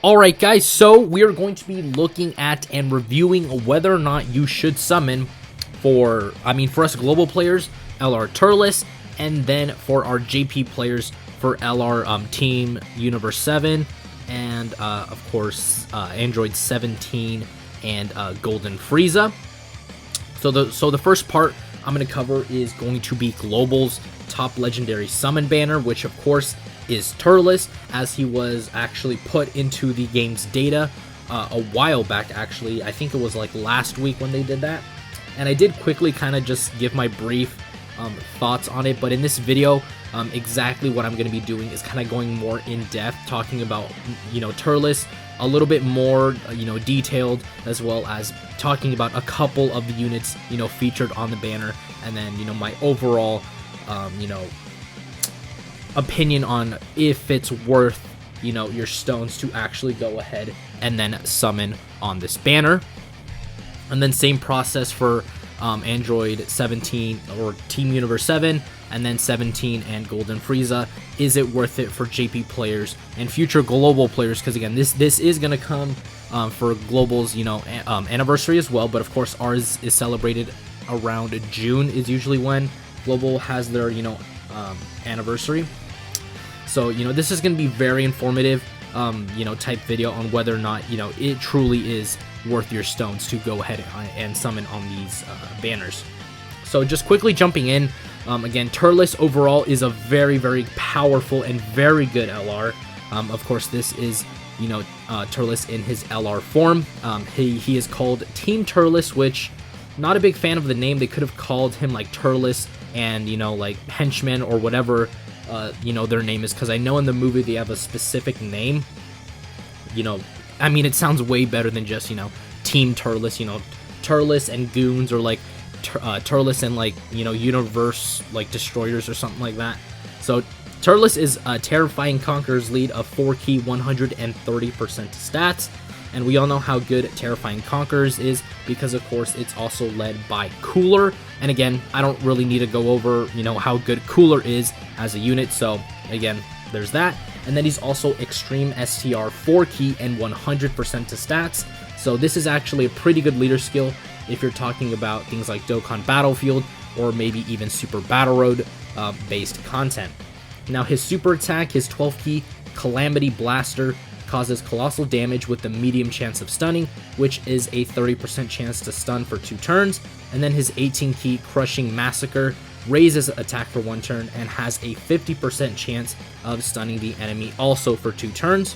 Alright guys, so we are going to be looking at and reviewing whether or not you should summon for us global players, LR Turles, and then for our JP players for LR Team Universe 7, and of course Android 17 and Golden Frieza. So the first part I'm going to cover is going to be Global's top legendary summon banner, which of course is Turles, as he was actually put into the game's data a while back. Actually, I think it was like last week when they did that, and I did quickly kind of just give my brief thoughts on it, but in this video exactly what I'm going to be doing is kind of going more in depth, talking about Turles a little bit more detailed, as well as talking about a couple of the units featured on the banner, and then my overall opinion on if it's worth your stones to actually go ahead and then summon on this banner. And then same process for Android 17 or Team Universe 7, and then 17 and Golden Frieza. Is it worth it for JP players and future global players? Because again, this is going to come for Global's anniversary as well, but of course ours is celebrated around June is usually when Global has their anniversary. So this is going to be very informative type video on whether or not it truly is worth your stones to go ahead and summon on these banners. So just quickly jumping in, again, Turles overall is a very, very powerful and very good LR. Of course, this is Turles in his LR form. He is called Team Turles, which not a big fan of the name. They could have called him like Turles and like Henchman or whatever their name is, because I know in the movie they have a specific name. It sounds way better than just Team Turles. Turles and Goons, or like Turles and like Universe like Destroyers or something like that. So Turles is a Terrifying Conqueror's lead of 4-key 130% stats, and we all know how good Terrifying Conquerors is, because of course it's also led by Cooler. And again, I don't really need to go over how good Cooler is as a unit, so again, there's that. And then he's also Extreme STR 4-key and 100% to stats, so this is actually a pretty good leader skill if you're talking about things like Dokkan Battlefield or maybe even Super Battle Road based content. Now his super attack, his 12-key Calamity Blaster, causes colossal damage with the medium chance of stunning, which is a 30% chance to stun for 2 turns. And then his 18-key Crushing Massacre raises attack for 1 turn and has a 50% chance of stunning the enemy also for 2 turns.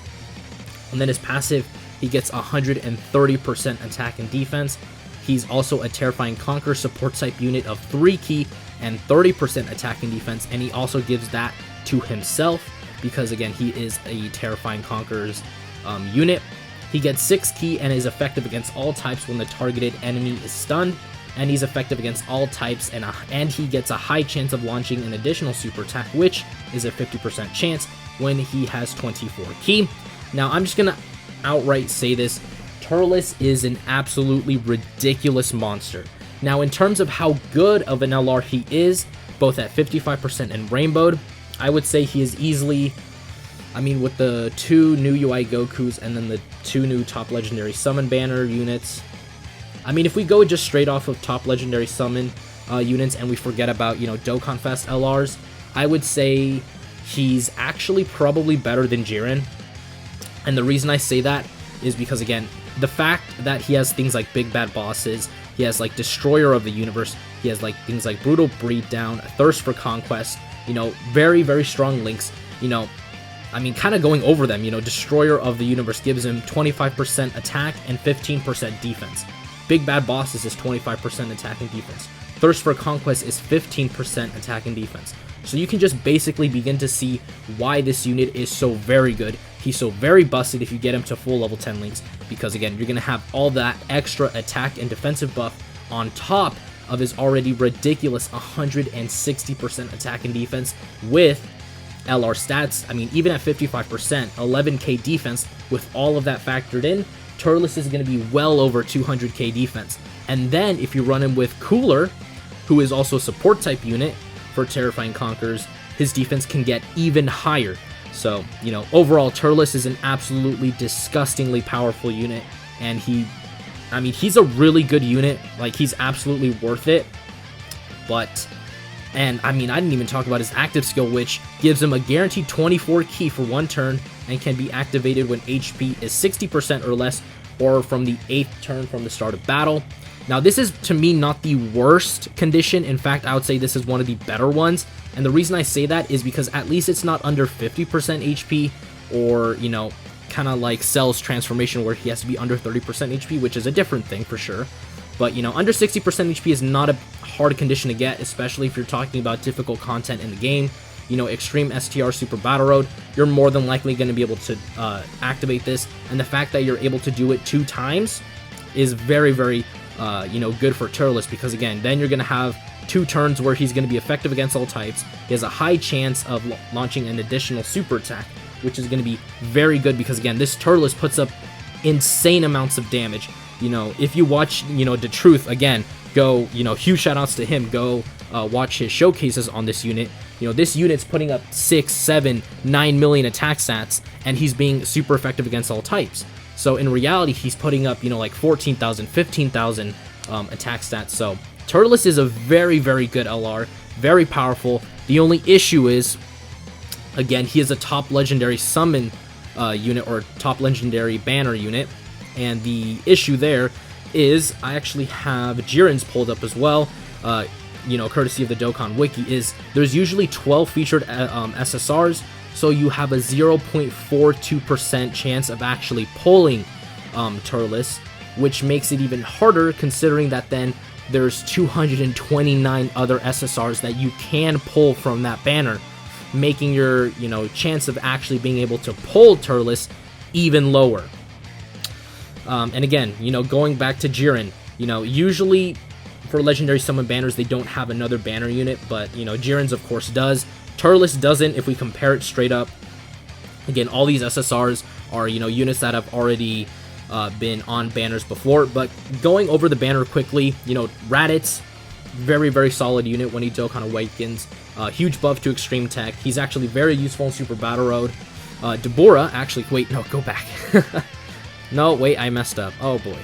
And then his passive, he gets 130% attack and defense. He's also a Terrifying Conqueror support type unit of 3-key and 30% attack and defense, and he also gives that to himself, because again, he is a Terrifying Conqueror's unit. He gets 6-key and is effective against all types when the targeted enemy is stunned, and he's effective against all types, and he gets a high chance of launching an additional super attack, which is a 50% chance when he has 24-key. Now, I'm just going to outright say this, Turles is an absolutely ridiculous monster. Now, in terms of how good of an LR he is, both at 55% and Rainbowed, I would say he is easily, with the 2 new UI Gokus and then the 2 new top legendary summon banner units. If we go just straight off of top legendary summon units and we forget about, Dokkan Fest LRs, I would say he's actually probably better than Jiren. And the reason I say that is because, again, the fact that he has things like Big Bad Bosses, he has like Destroyer of the Universe, he has like things like Brutal Breakdown, Thirst for Conquest, very, very strong links. Kind of going over them, Destroyer of the Universe gives him 25% attack and 15% defense. Big Bad Bosses is 25% attack and defense. Thirst for Conquest is 15% attack and defense. So you can just basically begin to see why this unit is so very good. He's so very busted if you get him to full level 10 links, because again, you're going to have all that extra attack and defensive buff on top of his already ridiculous 160% attack and defense with LR stats. Even at 55%, 11k defense, with all of that factored in, Turles is going to be well over 200k defense. And then if you run him with Cooler, who is also a support type unit for Terrifying Conquerors, his defense can get even higher. So, you know, overall, Turles is an absolutely disgustingly powerful unit, and he's a really good unit. Like, he's absolutely worth it. But, and I didn't even talk about his active skill, which gives him a guaranteed 24 ki for 1 turn and can be activated when HP is 60% or less, or from the 8th turn from the start of battle. Now, this is, to me, not the worst condition. In fact, I would say this is one of the better ones. And the reason I say that is because at least it's not under 50% HP, or, you know, kind of like Cell's transformation where he has to be under 30% HP, which is a different thing for sure. But, you know, under 60% HP is not a hard condition to get, especially if you're talking about difficult content in the game. You know, Extreme STR Super Battle Road, you're more than likely going to be able to activate this. And the fact that you're able to do it 2 times is very, very, you know, good for Turles, because, again, then you're going to have 2 turns where he's going to be effective against all types. He has a high chance of launching an additional super attack, which is going to be very good because, again, this Turles puts up insane amounts of damage. You know, if you watch, you know, The Truth, again, go, you know, huge shout outs to him, go watch his showcases on this unit. You know, this unit's putting up 6, 7, 9 million attack stats, and he's being super effective against all types. So in reality, he's putting up, you know, like 14,000, 15,000 attack stats. So Turles is a very, very good LR, very powerful. The only issue is, again, he is a top legendary summon unit, or top legendary banner unit. And the issue there is, I actually have Jiren's pulled up as well, you know, courtesy of the Dokkan Wiki, is there's usually 12 featured SSRs, so you have a 0.42% chance of actually pulling Turles, which makes it even harder considering that then there's 229 other SSRs that you can pull from that banner, making your, you know, chance of actually being able to pull Turles even lower. And again, you know, going back to Jiren, you know, usually for legendary summon banners, they don't have another banner unit, but, you know, Jiren's of course does. Turles doesn't if we compare it straight up. Again, all these SSRs are, you know, units that have already been on banners before. But going over the banner quickly, you know, Raditz, very, very solid unit when he Dokkan Awakens. Huge buff to Extreme Tech. He's actually very useful in Super Battle Road. Deborah, actually, wait, no, go back. No, wait, I messed up. Oh, boy.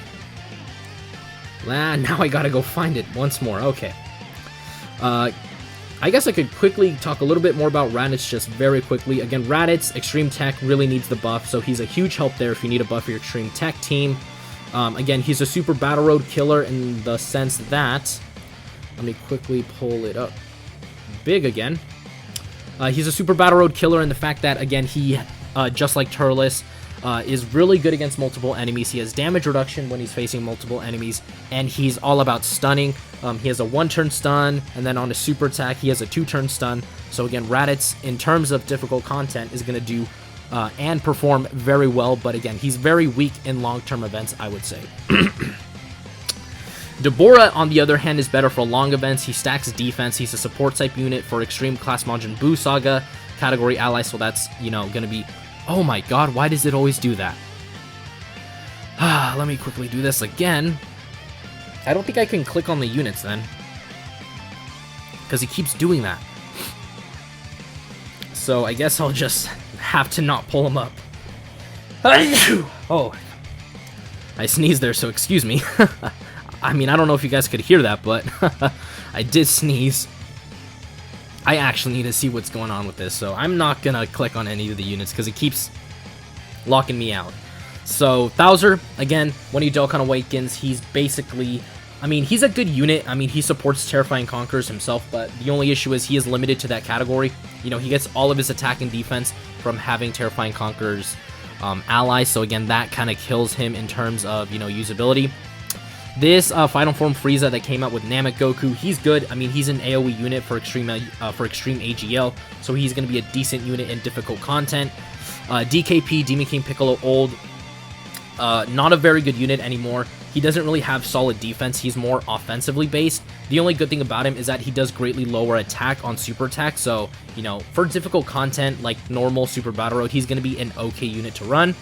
Now I gotta go find it once more. Okay. I guess I could quickly talk a little bit more about Raditz just very quickly. Again, Raditz, Extreme Tech really needs the buff, so he's a huge help there if you need a buff for your Extreme Tech team. Again, he's a Super Battle Road killer in the sense that... Let me quickly pull it up big again. He's a Super Battle Road killer in the fact that, again, he, just like Turles, is really good against multiple enemies. He has damage reduction when he's facing multiple enemies, and he's all about stunning. He has a 1-turn stun, and then on a super attack, he has a 2-turn stun. So again, Raditz, in terms of difficult content, is going to do and perform very well, but again, he's very weak in long-term events, I would say. Deborah, on the other hand, is better for long events. He stacks defense. He's a support type unit for Extreme Class Majin Buu Saga category allies, so that's, you know, going to be... Oh my god, why does it always do that? Let me quickly do this again. I don't think I can click on the units then, because he keeps doing that. So I guess I'll just have to not pull him up. Oh, I sneezed there, so excuse me. I mean, I don't know if you guys could hear that, but I did sneeze. I actually need to see what's going on with this, so I'm not gonna click on any of the units because it keeps locking me out. So Thouser, again, when he Dokkan Awakens, he's basically, I mean, he's a good unit. I mean, he supports Terrifying Conquerors himself, but the only issue is he is limited to that category. You know, he gets all of his attack and defense from having Terrifying Conquerors allies, so again, that kind of kills him in terms of, you know, usability. This Final Form Frieza that came out with Namek Goku, he's good. I mean, he's an AoE unit for Extreme AGL, so he's going to be a decent unit in difficult content. DKP, Demon King Piccolo Old, not a very good unit anymore. He doesn't really have solid defense. He's more offensively based. The only good thing about him is that he does greatly lower attack on super attack, so, you know, for difficult content like normal Super Battle Road, he's going to be an okay unit to run.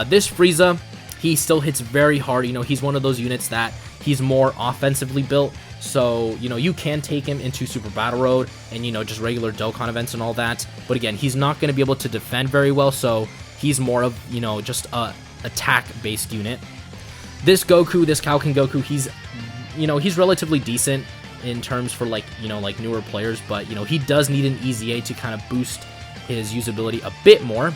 This Frieza, he still hits very hard. You know, he's one of those units that he's more offensively built, So, you know, you can take him into Super Battle Road and, you know, just regular Dokkan events and all that. But again, he's not going to be able to defend very well, so he's more of, you know, just a attack-based unit. This Goku, this Kaioken Goku, he's, you know, he's relatively decent in terms for, like, you know, like newer players, but, you know, he does need an EZA to kind of boost his usability a bit more.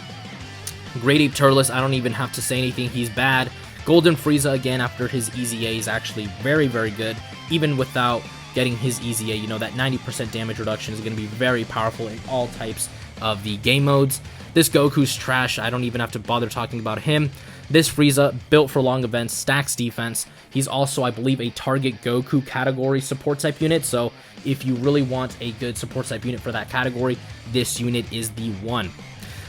Great Ape Turles, I don't even have to say anything, he's bad. Golden Frieza, again, after his EZA is actually very, very good. Even without getting his EZA, you know, that 90% damage reduction is going to be very powerful in all types of the game modes. This Goku's trash, I don't even have to bother talking about him. This Frieza, built for long events, stacks defense. He's also, I believe, a target Goku category support type unit, so if you really want a good support type unit for that category, this unit is the one.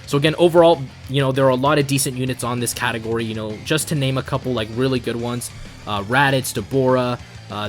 So again, overall, you know, there are a lot of decent units on this category, you know, just to name a couple, like, really good ones. Raditz, Deborah,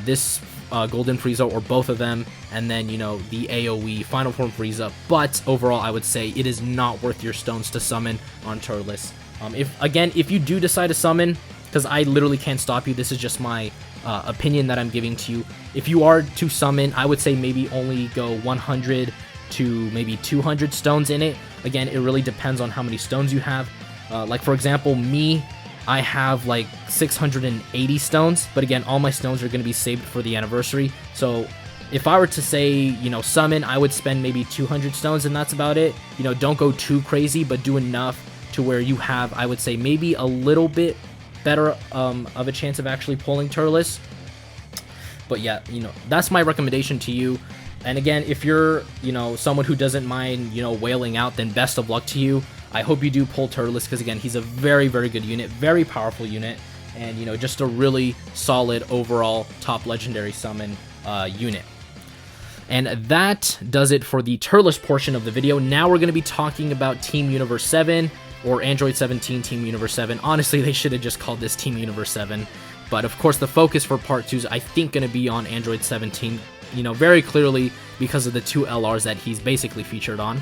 this Golden Frieza, or both of them, and then, you know, the AoE Final Form Frieza. But overall, I would say it is not worth your stones to summon on Turles. If you do decide to summon, because I literally can't stop you, this is just my opinion that I'm giving to you. If you are to summon, I would say maybe only go 100 to maybe 200 stones in it. Again, it really depends on how many stones you have. Like, for example, me, I have like 680 stones, but again, all my stones are going to be saved for the anniversary. So if I were to say, you know, summon, I would spend maybe 200 stones and that's about it. You know, don't go too crazy, but do enough to where you have, I would say, maybe a little bit better of a chance of actually pulling Turles. But yeah, you know, that's my recommendation to you. And again, if you're, you know, someone who doesn't mind, you know, wailing out, then best of luck to you. I hope you do pull Turles, because again, he's a very, very good unit, very powerful unit, and, you know, just a really solid overall top legendary summon unit. And that does it for the Turles portion of the video. Now we're going to be talking about Team Universe 7, or Android 17 Team Universe 7. Honestly, they should have just called this Team Universe 7. But of course, the focus for part 2 is, I think, going to be on Android 17, you know, very clearly because of the 2 LRs that he's basically featured on.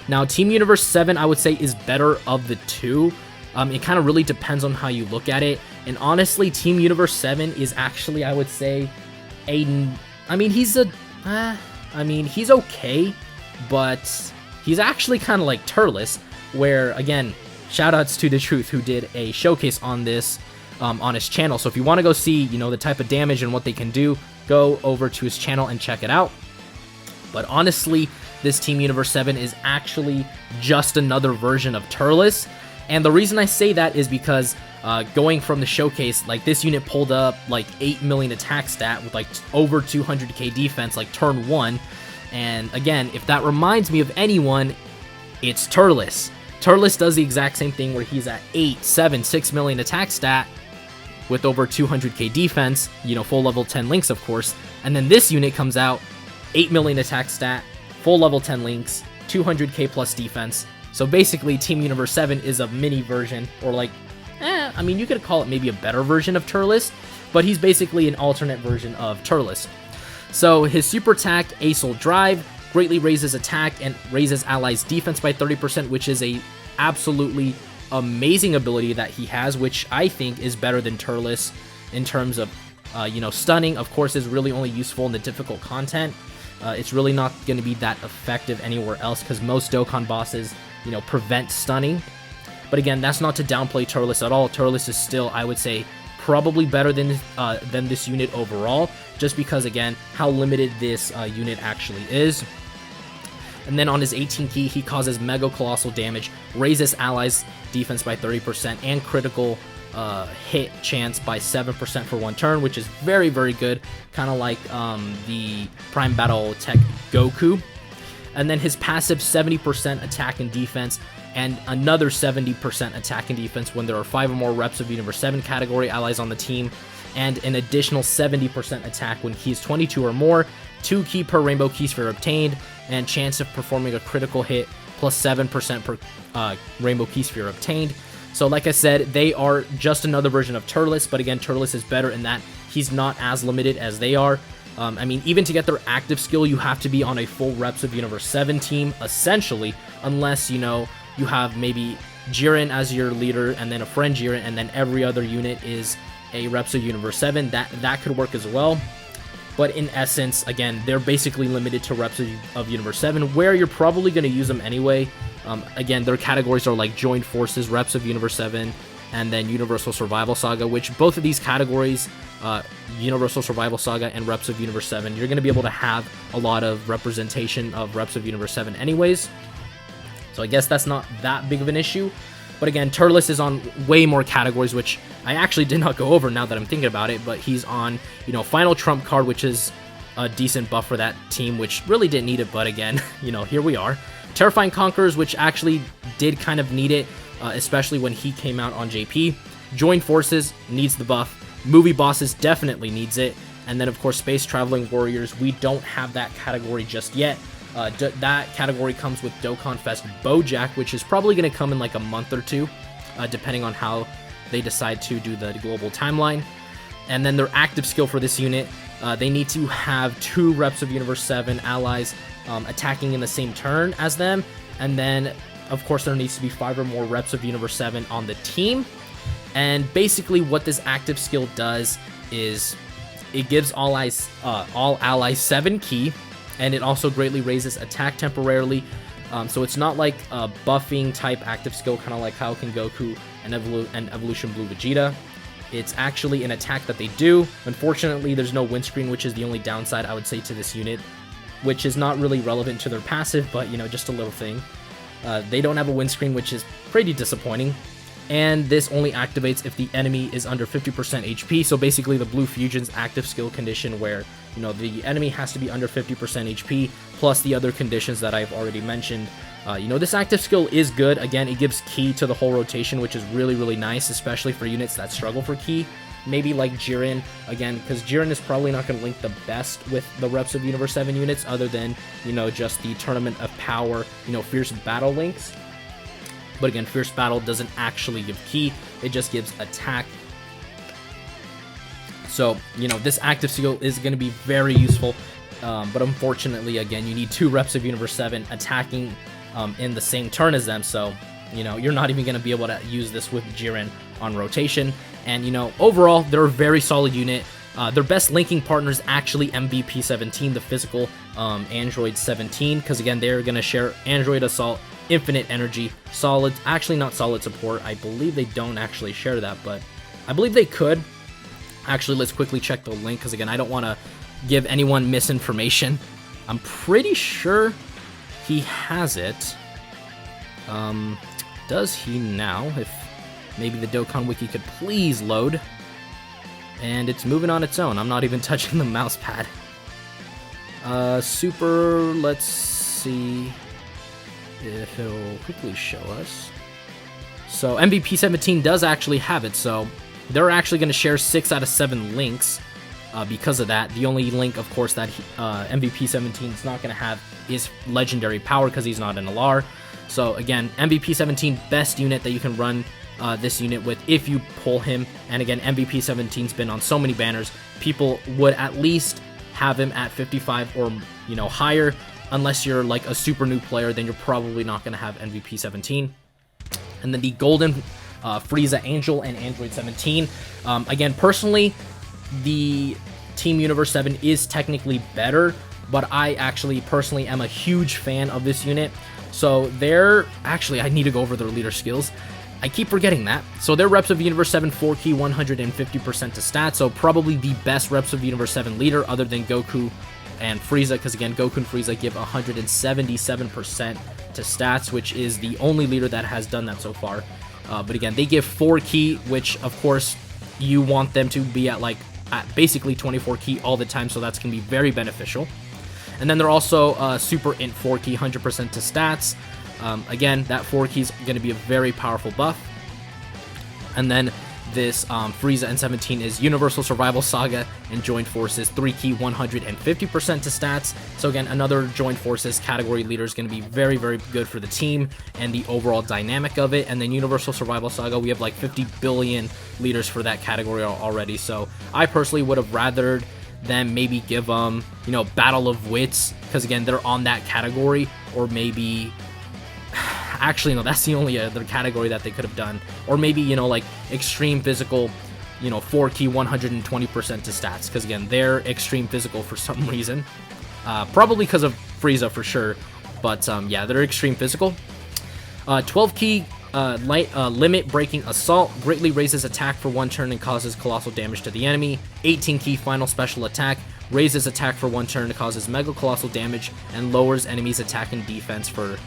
Now, Team Universe 7, I would say, is better of the 2. It kind of really depends on how you look at it. And honestly, Team Universe 7 is actually, I would say, he's okay, but he's actually kind of like Turles, where, again, shoutouts to The Truth, who did a showcase on this on his channel. So if you want to go see, you know, the type of damage and what they can do, go over to his channel and check it out. But honestly, this Team Universe 7 is actually just another version of Turles. And the reason I say that is because going from the showcase, like, this unit pulled up like 8 million attack stat with like over 200k defense, like turn 1. And again, if that reminds me of anyone, it's Turles. Turles does the exact same thing, where he's at 8, 7, 6 million attack stat with over 200k defense, you know, full level 10 links, of course. And then this unit comes out, 8 million attack stat, full level 10 links, 200k plus defense. So basically, Team Universe 7 is a mini version, or like, you could call it maybe a better version of Turles, but he's basically an alternate version of Turles. So his super attack, Acel Drive, greatly raises attack and raises allies' defense by 30%, which is a absolutely amazing ability that he has, which I think is better than Turles in terms of, stunning. Of course, is really only useful in the difficult content. It's really not going to be that effective anywhere else, because most Dokkan bosses, you know, prevent stunning. But again, that's not to downplay Turles at all. Turles is still, I would say, probably better than this unit overall, just because, again, how limited this unit actually is. And then on his 18 key, he causes mega colossal damage, raises allies' defense by 30%, and critical hit chance by 7% for 1 turn, which is very, very good, kind of like the Prime Battle Tech Goku. And then his passive 70% attack and defense, and another 70% attack and defense when there are 5 or more reps of Universe 7 category allies on the team, and an additional 70% attack when keys 22 or more, 2 key per rainbow key sphere obtained, and chance of performing a critical hit plus 7% per rainbow key sphere obtained. So like I said, they are just another version of Turles, but again, Turles is better in that he's not as limited as they are. Even to get their active skill, you have to be on a full reps of Universe 7 team, essentially, unless, you know, you have maybe Jiren as your leader, and then a friend Jiren, and then every other unit is a reps of Universe 7. That could work as well. But in essence, again, they're basically limited to reps of Universe 7, where you're probably going to use them anyway. Again, their categories are like Joined Forces, reps of Universe 7, and then Universal Survival Saga, which both of these categories, Universal Survival Saga and reps of Universe 7, you're going to be able to have a lot of representation of reps of Universe 7 anyways. So I guess that's not that big of an issue. But again, Turles is on way more categories, which I actually did not go over now that I'm thinking about it, but he's on, Final Trump Card, which is a decent buff for that team, which really didn't need it, but again, here we are. Terrifying Conquerors, which actually did kind of need it, especially when he came out on JP. Joined Forces needs the buff. Movie Bosses definitely needs it. And then, of course, Space Traveling Warriors, we don't have that category just yet. That category comes with Dokkan Fest Bojack, which is probably going to come in like a month or two, depending on how they decide to do the global timeline. And then their active skill for this unit, they need to have 2 reps of Universe 7 allies attacking in the same turn as them. And then, of course, there needs to be 5 or more reps of Universe 7 on the team. And basically what this active skill does is it gives all allies 7 ki, and it also greatly raises attack temporarily. So it's not like a buffing type active skill, kind of like Kaioken Goku and Evolution Blue Vegeta. It's actually an attack that they do. Unfortunately, there's no windscreen, which is the only downside I would say to this unit, which is not really relevant to their passive, but just a little thing. They don't have a windscreen, which is pretty disappointing. And this only activates if the enemy is under 50% HP. So basically the Blue Fusion's active skill condition where, the enemy has to be under 50% HP, plus the other conditions that I've already mentioned. This active skill is good. Again, it gives ki to the whole rotation, which is really, really nice, especially for units that struggle for ki. Maybe like Jiren, again, because Jiren is probably not going to link the best with the reps of Universe 7 units, other than, just the Tournament of Power, Fierce Battle links. But again, Fierce Battle doesn't actually give ki, it just gives attack. So, this active skill is going to be very useful, but unfortunately, again, you need 2 reps of Universe 7 attacking in the same turn as them, so, you're not even going to be able to use this with Jiren on rotation. And, overall, they're a very solid unit. Their best linking partner is actually MVP 17, the physical Android 17, because again, they're going to share Android Assault, Infinite Energy, Solid, actually not Solid Support, I believe they don't actually share that, but I believe they could. Actually, let's quickly check the link, because again, I don't want to give anyone misinformation. I'm pretty sure he has it. Does he now? If maybe the Dokkan Wiki could please load. And it's moving on its own. I'm not even touching the mouse pad. Let's see if it'll quickly show us. So MVP 17 does actually have it, so they're actually going to share 6 out of 7 links because of that. The only link, of course, that MVP 17 is not going to have is Legendary Power because he's not an LR. So again, MVP 17, best unit that you can run this unit with if you pull him. And again, MVP 17's been on so many banners, people would at least have him at 55 or higher. Unless you're like a super new player, then you're probably not going to have MVP 17. And then the Golden Frieza Angel and Android 17. Again, personally, the Team Universe 7 is technically better, but I actually personally am a huge fan of this unit. So I need to go over their leader skills. I keep forgetting that. So their reps of Universe 7 4 ki 150% to stats. So probably the best reps of Universe 7 leader other than Goku and Frieza, because again, Goku and Frieza give 177% to stats, which is the only leader that has done that so far. But again, they give 4 ki, which of course you want them to be at basically 24 ki all the time, so that's going to be very beneficial. And then they're also super int 4 ki, 100% to stats. Again, that 4 ki is going to be a very powerful buff. And then this Frieza and 17 is Universal Survival Saga and Joined Forces, 3 ki, 150% to stats. So again, another Joined Forces category leader is going to be very, very good for the team and the overall dynamic of it. And then Universal Survival Saga, we have like 50 billion leaders for that category already. So I personally would have rathered them maybe give them, Battle of Wits, because again, they're on that category, or maybe... Actually, no, that's the only other category that they could have done. Or maybe, like Extreme Physical, you know, 4 key 120% to stats, because again, they're extreme physical for some reason. Probably because of Frieza for sure, but yeah, they're extreme physical. 12 key limit breaking assault greatly raises attack for 1 turn and causes colossal damage to the enemy. 18 key final special attack raises attack for 1 turn and causes mega colossal damage and lowers enemies attack and defense for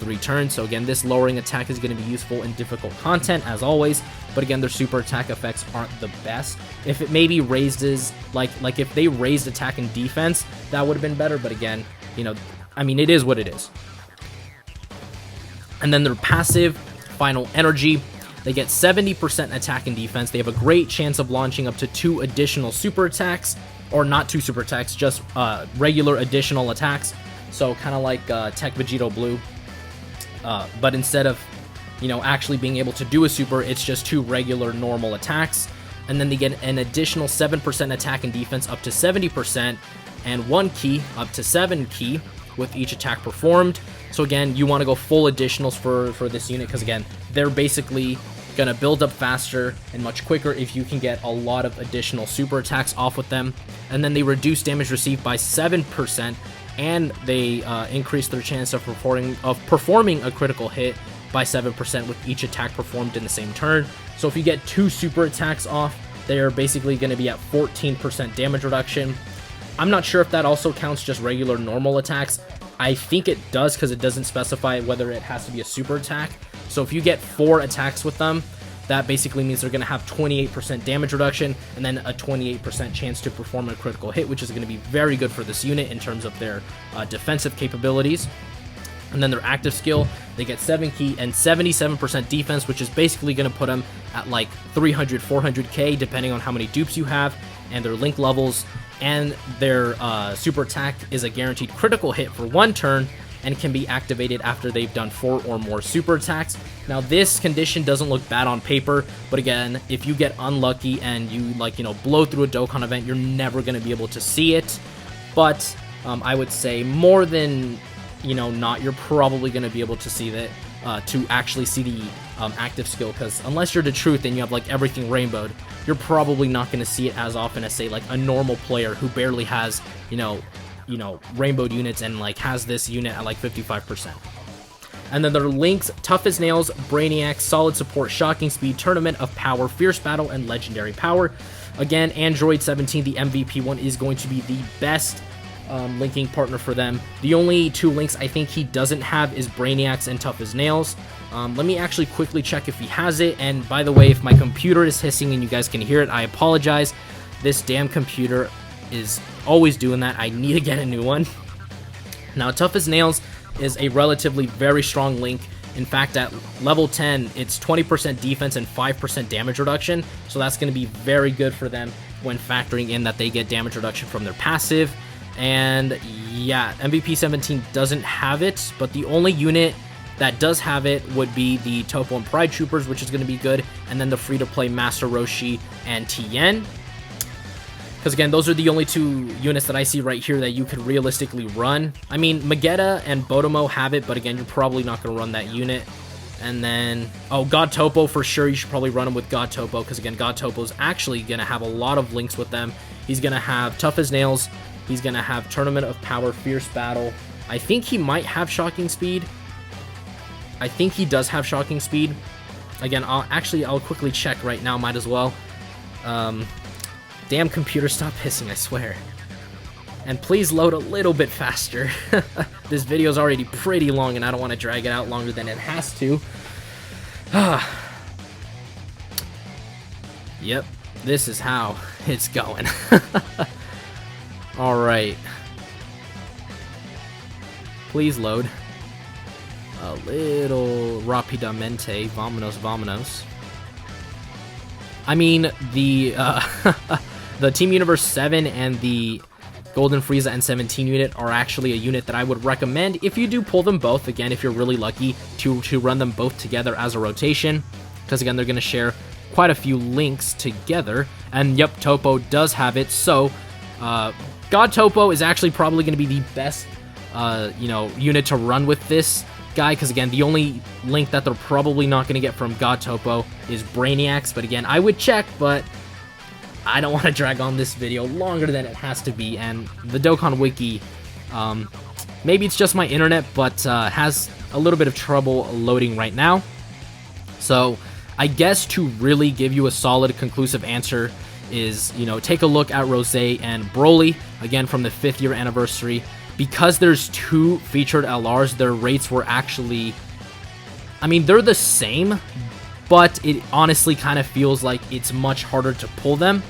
3 turns. So again, this lowering attack is going to be useful in difficult content as always, but again, their super attack effects aren't the best. If it maybe raises, like if they raised attack and defense, that would have been better, but again, you know, I mean, it is what it is. And then their passive, Final Energy, they get 70% attack and defense. They have a great chance of launching up to 2 additional super attacks, or not 2 super attacks, just regular additional attacks. So kind of like Tech Vegito Blue, but instead of, you know, actually being able to do a super, it's just 2 regular normal attacks. And then they get an additional 7% attack and defense up to 70%, and 1 key up to 7 key with each attack performed. So again, you want to go full additionals for this unit, because again, they're basically going to build up faster and much quicker if you can get a lot of additional super attacks off with them. And then they reduce damage received by 7%, and they increase their chance of performing a critical hit by 7% with each attack performed in the same turn. So if you get 2 super attacks off, they're basically going to be at 14% damage reduction. I'm not sure if that also counts just regular normal attacks. I think it does, because it doesn't specify whether it has to be a super attack. So if you get 4 attacks with them, that basically means they're going to have 28% damage reduction and then a 28% chance to perform a critical hit, which is going to be very good for this unit in terms of their defensive capabilities. And then their active skill, they get 7 key and 77% defense, which is basically going to put them at like 300, 400k, depending on how many dupes you have and their link levels. And their super attack is a guaranteed critical hit for 1 turn and can be activated after they've done 4 or more super attacks. Now, this condition doesn't look bad on paper, but again, if you get unlucky and you, like, you know, blow through a Dokkan event, you're never going to be able to see it. But I would say more than, you know, not, you're probably going to be able to see that, to actually see the active skill, because unless you're the truth and you have like everything rainbowed, you're probably not going to see it as often as, say, like a normal player who barely has, you know, rainbowed units and like has this unit at like 55%. And then their links: Tough as Nails, Brainiac, Solid Support, Shocking Speed, Tournament of Power, Fierce Battle, and Legendary Power. Again, Android 17, the MVP one, is going to be the best linking partner for them. The only 2 links I think he doesn't have is Brainiacs and Tough as Nails. Let me actually quickly check if he has it. And by the way, if my computer is hissing and you guys can hear it, I apologize. This damn computer is always doing that. I need to get a new one. Now, Tough as Nails is a relatively very strong link. In fact, at level 10, it's 20% defense and 5% damage reduction. So that's going to be very good for them when factoring in that they get damage reduction from their passive. And yeah, MVP 17 doesn't have it, but the only unit that does have it would be the Topo and Pride Troopers, which is going to be good, and then the free-to-play Master Roshi and Tien. Because again, those are the only 2 units that I see right here that you could realistically run. I mean, Magetta and Botomo have it, but again, you're probably not going to run that unit. And then, oh, God Topo for sure, you should probably run him with God Topo, because again, God Topo is actually going to have a lot of links with them. He's going to have Tough as Nails. He's going to have Tournament of Power, Fierce Battle. I think he might have Shocking Speed. I think he does have Shocking Speed. Again, I'll quickly check right now, might as well. Damn computer, stop hissing, I swear. And please load a little bit faster. This video is already pretty long, and I don't want to drag it out longer than it has to. Yep, this is how it's going. Alright. Please load. A little rapidamente. Vamonos. I mean, the the Team Universe 7 and the Golden Frieza and 17 unit are actually a unit that I would recommend if you do pull them both. Again, if you're really lucky to run them both together as a rotation, because again, they're going to share quite a few links together. And yep, Topo does have it. So God Topo is actually probably going to be the best unit to run with this guy, because again, the only link that they're probably not going to get from God Topo is Brainiacs. But again, I would check, but I don't want to drag on this video longer than it has to be, and the Dokkan Wiki, maybe it's just my internet, but has a little bit of trouble loading right now. So I guess to really give you a solid, conclusive answer is, you know, take a look at Rose and Broly, again, from the 5th year anniversary. Because there's 2 featured LRs, their rates were actually, I mean, they're the same, but it honestly kind of feels like it's much harder to pull them.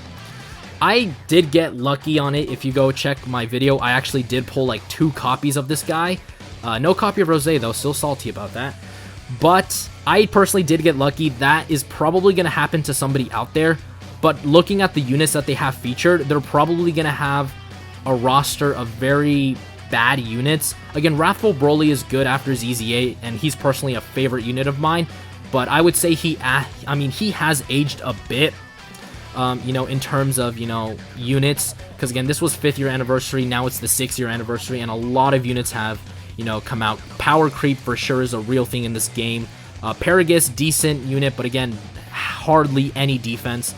I did get lucky on it. If you go check my video, I actually did pull like 2 copies of this guy. No copy of Rose though, still salty about that. But I personally did get lucky. That is probably going to happen to somebody out there. But looking at the units that they have featured, they're probably going to have a roster of very bad units. Again, Wrathful Broly is good after ZZ8, and he's personally a favorite unit of mine. But I would say he has aged a bit, you know, in terms of, you know, units. Because again, this was 5th year anniversary, now it's the 6th year anniversary, and a lot of units have, you know, come out. Power creep for sure is a real thing in this game. Paragus, decent unit, but again, hardly any defense.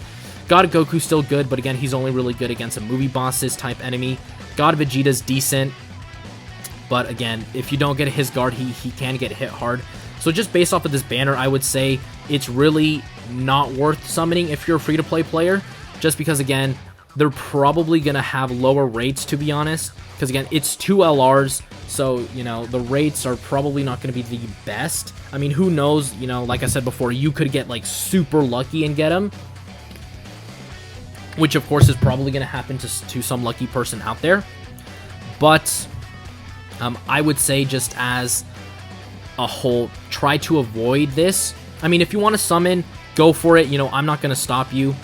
God Goku still good, but again, he's only really good against a movie bosses type enemy. God Vegeta's decent, but again, if you don't get his guard, he can get hit hard. So just based off of this banner, I would say it's really not worth summoning if you're a free-to-play player, just because, again, they're probably going to have lower rates, to be honest, because, again, it's 2 LRs, so, you know, the rates are probably not going to be the best. I mean, who knows, you know, like I said before, you could get, like, super lucky and get them, which, of course, is probably going to happen to some lucky person out there, but I would say just as a whole, try to avoid this. I mean, if you want to summon, go for it. You know, I'm not going to stop you,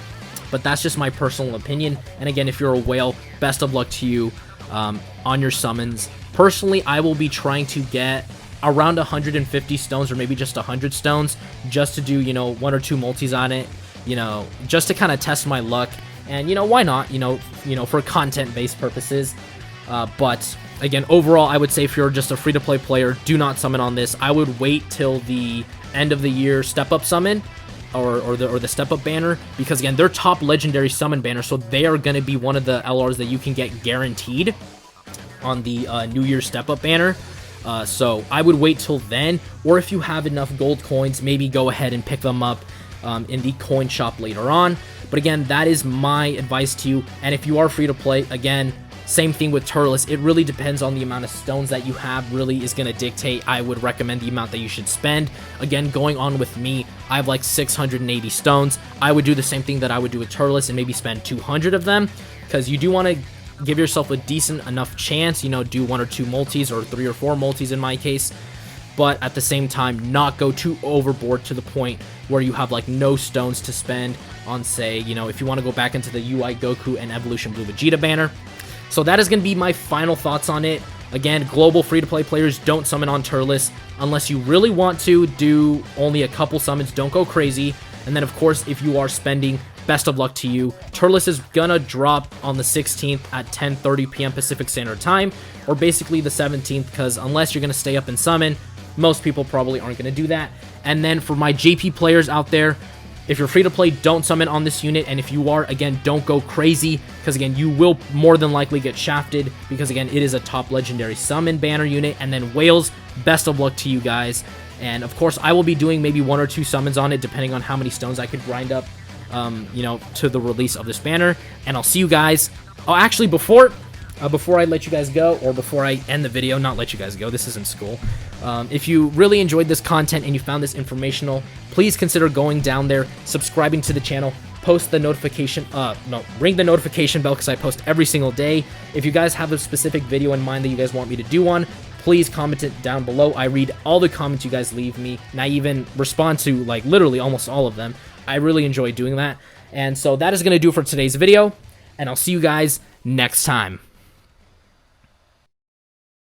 but that's just my personal opinion. And again, if you're a whale, best of luck to you on your summons. Personally, I will be trying to get around 150 stones or maybe just 100 stones just to do, you know, 1 or 2 multis on it, you know, just to kind of test my luck. And, you know, why not, you know, for content-based purposes. But again, overall, I would say if you're just a free-to-play player, do not summon on this. I would wait till the end of the year step-up summon or the step-up banner, because again, they're top legendary summon banner, so they are going to be one of the LRs that you can get guaranteed on the New Year step-up banner. So I would wait till then, or if you have enough gold coins, maybe go ahead and pick them up in the coin shop later on. But again, that is my advice to you. And if you are free to play, again, same thing with Turles. It really depends on the amount of stones that you have, really is going to dictate. I would recommend the amount that you should spend. Again, going on with me, I have like 680 stones. I would do the same thing that I would do with Turles and maybe spend 200 of them, because you do want to give yourself a decent enough chance, you know, do 1 or 2 multis or 3 or 4 multis in my case, but at the same time, not go too overboard to the point where you have like no stones to spend on, say, you know, if you want to go back into the UI Goku and Evolution Blue Vegeta banner. So that is going to be my final thoughts on it. Again, global free-to-play players, don't summon on Turles unless you really want to. Do only a couple summons, don't go crazy. And then, of course, if you are spending, best of luck to you. Turles is gonna drop on the 16th at 10:30 p.m. Pacific Standard Time, or basically the 17th, because unless you're gonna stay up and summon, most people probably aren't gonna do that. And then for my JP players out there, if you're free to play, don't summon on this unit, and if you are, again, don't go crazy, because again, you will more than likely get shafted, because again, it is a top legendary summon banner unit. And then whales, best of luck to you guys. And of course, I will be doing maybe 1 or 2 summons on it, depending on how many stones I could grind up, you know, to the release of this banner. And I'll see you guys. Oh, actually, before I let you guys go, or before I end the video, not let you guys go, this isn't school. If you really enjoyed this content and you found this informational, please consider going down there, subscribing to the channel, post the notification, ring the notification bell, because I post every single day. If you guys have a specific video in mind that you guys want me to do on, please comment it down below. I read all the comments you guys leave me, and I even respond to, like, literally almost all of them. I really enjoy doing that. And so that is going to do it for today's video, and I'll see you guys next time.